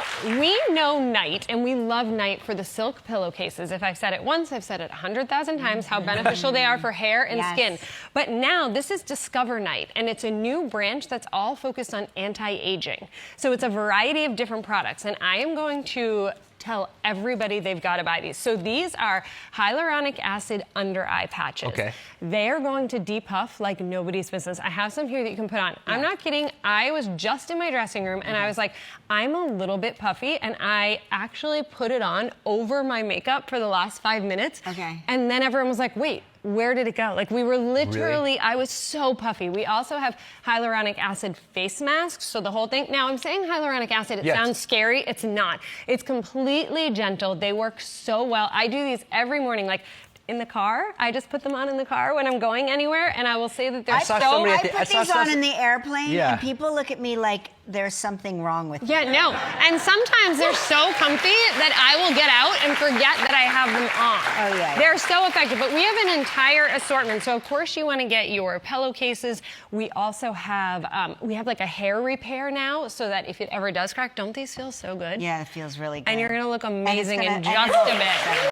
Now, we know Night, and we love Night for the silk pillowcases. If I've said it once, I've said it 100,000 times, how beneficial they are for hair and skin. But now, this is Discover Night, and it's a new branch that's all focused on anti-aging. So it's a variety of different products, and I am going to tell everybody they've got to buy these. So these are hyaluronic acid under eye patches. Okay. They're going to depuff like nobody's business. I have some here that you can put on. Yeah. I'm not kidding. I was just in my dressing room and I was like, I'm a little bit puffy, and I actually put it on over my makeup for the last 5 minutes. Okay. And then everyone was like, wait, where did it go? Like, we were literally, Really? I was so puffy. We also have hyaluronic acid face masks, so the whole thing. Now, I'm saying hyaluronic acid, it sounds scary. It's not. It's completely gentle. They work so well. I do these every morning, like in the car. I just put them on in the car when I'm going anywhere, and I will say that they're I put these on in the airplane, and people look at me like there's something wrong with them. Yeah, no. And sometimes they're so comfy that I will get out and forget that I have them on. Oh, yeah. They're so effective. But we have an entire assortment. So, of course, you want to get your pillowcases. We also have, like a hair repair now, so that if it ever does crack, don't these feel so good? Yeah, it feels really good. And you're going to look amazing in just a bit.